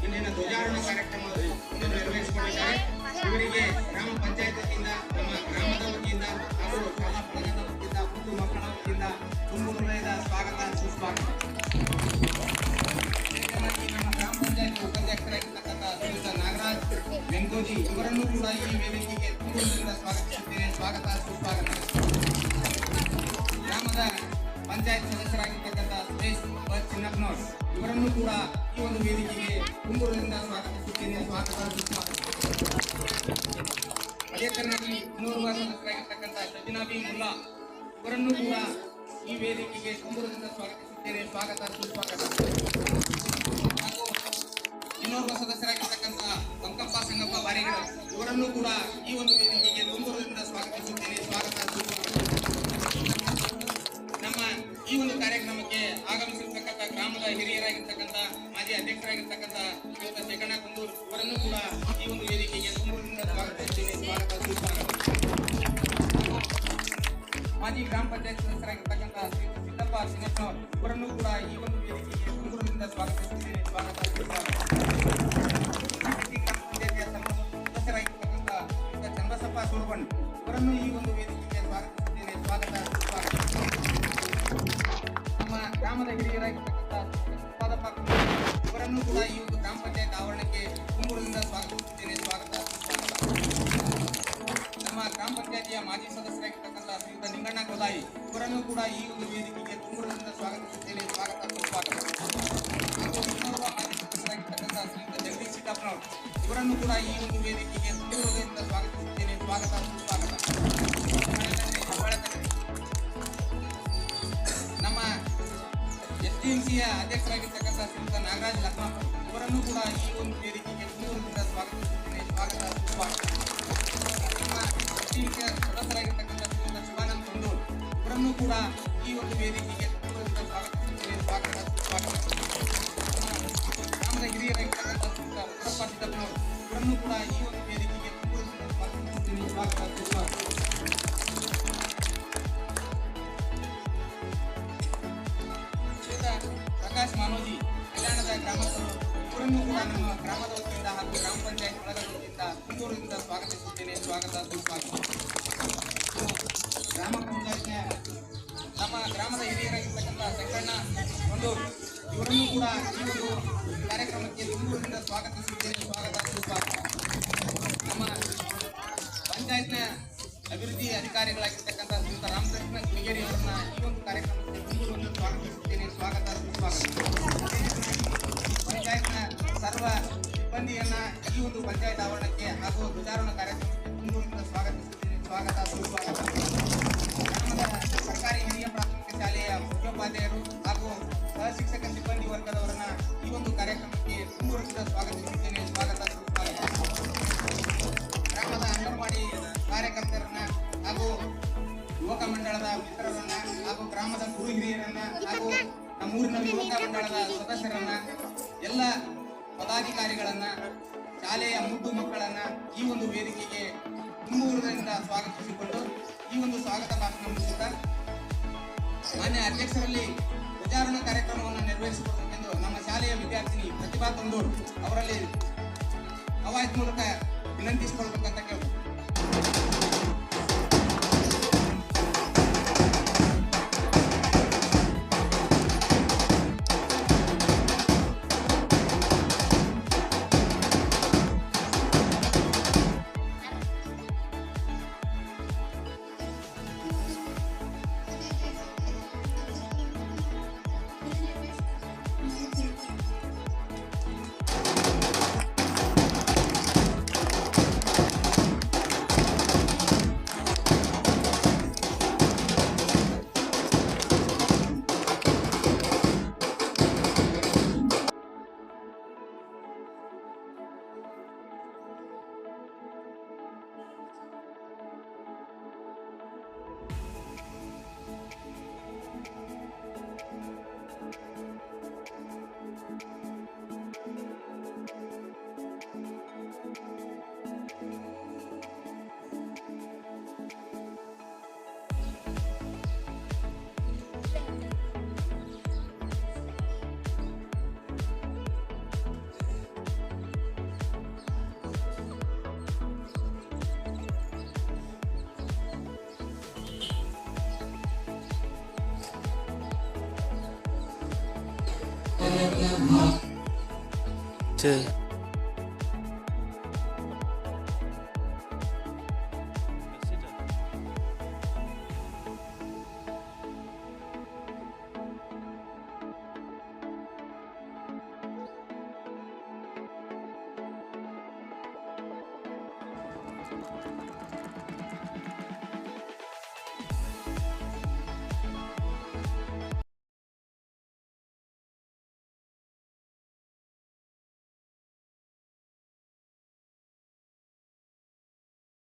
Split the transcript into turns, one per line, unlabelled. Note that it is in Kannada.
ಇಂದಿನ ಧ್ವಜಾರೋಹಣ ಕಾರ್ಯಕ್ರಮವನ್ನು ನೆರವೇರಿಸಿಕೊಂಡಿದ್ದಾರೆ. ಇವರಿಗೆ ಗ್ರಾಮ ಪಂಚಾಯತ್ ವತಿಯಿಂದ, ನಮ್ಮ ಗ್ರಾಮದ ವತಿಯಿಂದ ಹಾಗೂ ಶಾಲಾ ಬಳಗದ ವತಿಯಿಂದ, ಹುಟ್ಟು ಮಕ್ಕಳ ವತಿಯಿಂದ ತುಂಬ ಹೃದಯದ ಸ್ವಾಗತ, ಸುಸ್ವಾಗತ. ನಮ್ಮ ಗ್ರಾಮ ಪಂಚಾಯತ್ ಉಪಾಧ್ಯಕ್ಷರಾಗಿರ್ತಕ್ಕಂಥ ಶ್ರೀಯುತ ನಾಗರಾಜ್ ವೆಂಕೋಜಿ ಇವರನ್ನು ಕೂಡ ಈ ವೇದಿಕೆಗೆ ತುಂಬ ಹೃದಯದಿಂದ ಸ್ವಾಗತಿಸುತ್ತೇನೆ. ಸ್ವಾಗತ, ಸುಸ್ವಾಗತ. ಗ್ರಾಮದ ಪಂಚಾಯತ್ ಸದಸ್ಯರಾಗಿರ್ತಕ್ಕಂಥ ಸುರೇಶ್ ಚಿನ್ನಪ್ಪನವರು ಇವರನ್ನು ಕೂಡ ಈ ಒಂದು ವೇದಿಕೆಗೆ ತುಂಬುವುದರಿಂದ ಸ್ವಾಗತಿಸುತ್ತೇನೆ. ಸ್ವಾಗತ, ಸುಸ್ವಾಗತ. ಅದೇ ತರನಾಗಿ ಇನ್ನೋರ್ವ ಸದಸ್ಯರಾಗಿರ್ತಕ್ಕಂಥ ಸಜಿನಾಬಿ ಮುಲ್ಲಾ ಇವರನ್ನು ಕೂಡ ಈ ವೇದಿಕೆಗೆ ತುಂಬುವುದರಿಂದ ಸ್ವಾಗತಿಸುತ್ತೇನೆ. ಸ್ವಾಗತ, ಸುಸ್ವಾಗತ. ಹಾಗೂ ಇನ್ನೋರ್ವ ಸದಸ್ಯರಾಗಿರ್ತಕ್ಕಂಥ ಬಂಕಪ್ಪ ಸಂಗಪ್ಪ ಬಾರಿಗಳು ಇವರನ್ನು ಕೂಡ ಈ ಒಂದು ವೇದಿಕೆಗೆ ತುಂಬುವುದರಿಂದ ಸ್ವಾಗತಿಸುತ್ತೇನೆ. ಸ್ವಾಗತ, ಸುಸ್ವಾಗತ. ನಮ್ಮ ಈ ಒಂದು ಕಾರ್ಯಕ್ರಮಕ್ಕೆ ಆಗಮಿಸಿರ್ತಕ್ಕಂಥ ಗ್ರಾಮದ ಹಿರಿಯರಾಗಿರ್ತಕ್ಕಂಥ ಮಾಜಿ ಅಧ್ಯಕ್ಷರಾಗಿರ್ತಕ್ಕಂಥ ಶ್ರೀಯುತ ಶೇಖಣ್ಣ ಕುಂದೂರ್ ಇವರನ್ನು ಕೂಡ ಈ ಒಂದು ವೇದಿಕೆಗೆ ತುಂಬುವುದರಿಂದ ಸ್ವಾಗತಿಸುತ್ತೇನೆ. ಸ್ವಾಗತ, ಸುಸ್ವಾಗತ. ಮಾಜಿ ಗ್ರಾಮ ಪಂಚಾಯತ್ ಸದಸ್ಯರಾಗಿರ್ತಕ್ಕಂಥ ಶ್ರೀಯುತ ಸಿದ್ದಪ್ಪ ಸಿನಪ್ಪನವರು ಇವರನ್ನು ಕೂಡ ಈ ಒಂದು ವೇದಿಕೆಗೆ ತುಂಬುವುದರಿಂದ ಸ್ವಾಗತಿಸುತ್ತೇನೆ. ಸ್ವಾಗತ, ಸುಸ್ವಾಗತ. ಮಾಜಿ ಗ್ರಾಮ ಪಂಚಾಯತಿಯ ಸದಸ್ಯರಾಗಿರ್ತಕ್ಕಂಥ ಶ್ರೀಯುತ ಚಂದ್ರಸಪ್ಪ ಸೂರ್ಬಣ್ ಇವರನ್ನು ಈ ಒಂದು ವೇದಿಕೆಗೆ ಸ್ವಾಗತಿಸುತ್ತೇನೆ. ಸ್ವಾಗತ, ಸುಸ್ವಾಗತ. ನಮ್ಮ ಗ್ರಾಮದ ಹಿರಿಯರಾಗಿರ್ತಕ್ಕಂಥ ಉತ್ಪಾದಕ ಇವರನ್ನು ಕೂಡ ಈ ಒಂದು ಗ್ರಾಮ ಪಂಚಾಯತ್ ಆವರಣಕ್ಕೆ ತುಂಬುವುದರಿಂದ ಸ್ವಾಗತಿಸುತ್ತೇನೆ. ಸ್ವಾಗತ, ಸುಸ್ವಾಗತ. ನಮ್ಮ ಗ್ರಾಮ ಪಂಚಾಯತಿಯ ಮಾಜಿ ಸದಸ್ಯರಾಗಿರ್ತಕ್ಕಂಥ ಶ್ರೀಯುತ ನಿಂಗಣ್ಣ ಕೊದಾಯಿ ಇವರನ್ನು ಕೂಡ ಈ ಒಂದು ವೇದಿಕೆಗೆ ತುಂಬುವುದರಿಂದ ಸ್ವಾಗತಿಸುತ್ತೇನೆ. ಸ್ವಾಗತ, ಸುಸ್ವಾಗತ. ಹಾಗೂ ಇನ್ನೋರ್ವ ಮಾಜಿ ಸದಸ್ಯರಾಗಿರ್ತಕ್ಕಂಥ ಶ್ರೀಯುತ ಜಗದೀಶ್ ಸಿದ್ದಪ್ಪನವರು ಇವರನ್ನು ಕೂಡ ಈ ಒಂದು ವೇದಿಕೆಗೆ ತುಂಬುವುದರಿಂದ ಸ್ವಾಗತಿಸುತ್ತೇನೆ. ಸ್ವಾಗತ, ಸುಸ್ವಾಗತ. ನಮ್ಮ SDMCಯ ಅಧ್ಯಕ್ಷರಾಗಿರ್ತಕ್ಕಂಥ ಶ್ರೀಯುತ ನಾಗರಾಜ್ ಲಕ್ಮಪ್ಪ ಇವರನ್ನು ಕೂಡ ಈ ಒಂದು ವೇದಿಕೆಗೆ ತುಂಬುವುದರಿಂದ ಸ್ವಾಗತಿಸುತ್ತೇನೆ. ಸ್ವಾಗತ, ಸುಸ್ವಾಗತ. ನಮ್ಮ SDMCಯ ಸದಸ್ಯರಾಗಿರ್ತಕ್ಕಂಥ ಶ್ರೀಯುತ ಶಿವಾನಂದ್ ಕುಂದೂರ್ ಇವರನ್ನು ಕೂಡ ಈ ಒಂದು ವೇದಿಕೆಗೆ ತುಂಬುವುದರಿಂದ ಸ್ವಾಗತಿಸುತ್ತೇನೆ. ಸ್ವಾಗತ, ಸುಸ್ವಾಗತ. ಗ್ರಾಮದ ಹಿರಿಯರಾಗಿರ್ತಕ್ಕಂಥ ಶ್ರೀಯುತ ಉತ್ತಪ್ಪ ಸಿದ್ದಪ್ಪನವರು ಇವರನ್ನು ಕೂಡ ಈ ಒಂದು ವೇದಿಕೆಗೆ ತುಂಬುವುದರಿಂದ ಸ್ವಾಗತಿಸುತ್ತೇನೆ. ಸ್ವಾಗತ, ಸುಸ್ವಾಗತ. ಪ್ರಕಾಶ್ ಮಾನೋಜಿ ಕಲ್ಯಾಣದ ಗ್ರಾಮಸ್ಥರು ಇವರನ್ನು ಕೂಡ ನಮ್ಮ ಗ್ರಾಮದ ವತಿಯಿಂದ ಹಾಗೂ ಗ್ರಾಮ ಪಂಚಾಯತ್ ಬಳಗದ ವತಿಯಿಂದ ತುಂಬೂರಿನಿಂದ ಸ್ವಾಗತಿಸುತ್ತೇನೆ. ಸ್ವಾಗತ, ಸುಸ್ವಾಗತ. ಗ್ರಾಮ ಪಂಚಾಯತ್ನ ನಮ್ಮ ಗ್ರಾಮದ ಹಿರಿಯರಾಗಿರ್ತಕ್ಕಂಥ ಶಂಕರಣ್ಣ ಕುಂದೂರ್ ಇವರನ್ನು ಕೂಡ ಈ ಒಂದು ಕಾರ್ಯಕ್ರಮಕ್ಕೆ ತುಂಬೂರಿನಿಂದ ಸ್ವಾಗತಿಸುತ್ತೇನೆ. ಸ್ವಾಗತ, ಸುಸ್ವಾಗತ. ನಮ್ಮ ಪಂಚಾಯತ್ನ ಅಭಿವೃದ್ಧಿ ಅಧಿಕಾರಿಗಳಾಗಿರ್ತಕ್ಕಂಥ ಶ್ರೀಯುತ ರಾಮಕೃಷ್ಣ ಕುಣಿಗೇರಿ ಅವರನ್ನ ಈ ಒಂದು ಕಾರ್ಯಕ್ರಮಕ್ಕೆ ತುಂಬೂರಿನಿಂದ ಸ್ವಾಗತಿಸುತ್ತೇನೆ. ಸ್ವಾಗತ, ಸುಸ್ವಾಗತ. ಪಂಚಾಯತ್ನ ಸರ್ವ ಸಿಬ್ಬಂದಿಯನ್ನ ಈ ಒಂದು ಪಂಚಾಯತ್ ಆವರಣಕ್ಕೆ ಹಾಗೂ ಧ್ವಜಾರೋಹಣ ಕಾರ್ಯಕ್ರಮಕ್ಕೆ ತುಂಬೂರಿನಿಂದ ಸ್ವಾಗತಿಸುತ್ತೇನೆ. ಸ್ವಾಗತ, ಸುಸ್ವಾಗತ. ಗ್ರಾಮದ ಸರ್ಕಾರಿ ಹಿರಿಯ ಪ್ರಾಥಮಿಕ ಶಾಲೆಯ ಮುಖ್ಯೋಪಾಧ್ಯಾಯರು ಹಾಗೂ ಸಹಶಿಕ್ಷಕ ಸಿಬ್ಬಂದಿ ವರ್ಗದವರನ್ನ ಈ ಒಂದು ಕಾರ್ಯಕ್ರಮಕ್ಕೆ ತುಂಬೂರಿನಿಂದ ಸ್ವಾಗತಿಸುತ್ತೇನೆ. ಸ್ವಾಗತ, ಸುಸ್ವಾಗತ. ಗ್ರಾಮದ ಅಂಗನವಾಡಿ ಕಾರ್ಯಕರ್ತರನ್ನ ಹಾಗೂ ಯುವಕ ಮಂಡಳದ ಮಿತ್ರರನ್ನ ಹಾಗೂ ಗ್ರಾಮದ ಗುರು ಹಿರಿಯರನ್ನ ಹಾಗೂ ನಮ್ಮೂರಿನ ಯುವಕ ಮಂಡಳದ ಸದಸ್ಯರನ್ನ ಎಲ್ಲ ಪದಾಧಿಕಾರಿಗಳನ್ನ ಶಾಲೆಯ ಮುದ್ದು ಮಕ್ಕಳನ್ನ ಈ ಒಂದು ವೇದಿಕೆಗೆ ತುಂಬೂರಿನಿಂದ ಸ್ವಾಗತಿಸಿಕೊಂಡು ಈ ಒಂದು ಸ್ವಾಗತ ಭಾಷಣ ಮುಗಿಸುತ್ತಾ ಮಾನ್ಯ ಅಧ್ಯಕ್ಷರಲ್ಲಿ ಧ್ವಜಾರೋಹಣ ಕಾರ್ಯಕ್ರಮವನ್ನು ನೆರವೇರಿಸಿಕೊಡಬೇಕೆಂದು ನಮ್ಮ ಶಾಲೆಯ ವಿದ್ಯಾರ್ಥಿನಿ ಪ್ರತಿಭಾ ತಂದೂರ್ ಅವರಲ್ಲಿ ಕವಾಯತ್ ಮೂಲಕ ವಿನಂತಿಸಿಕೊಳ್ಬೇಕಂತ ಕೇಳ್ಬೋದು.
ಛೇ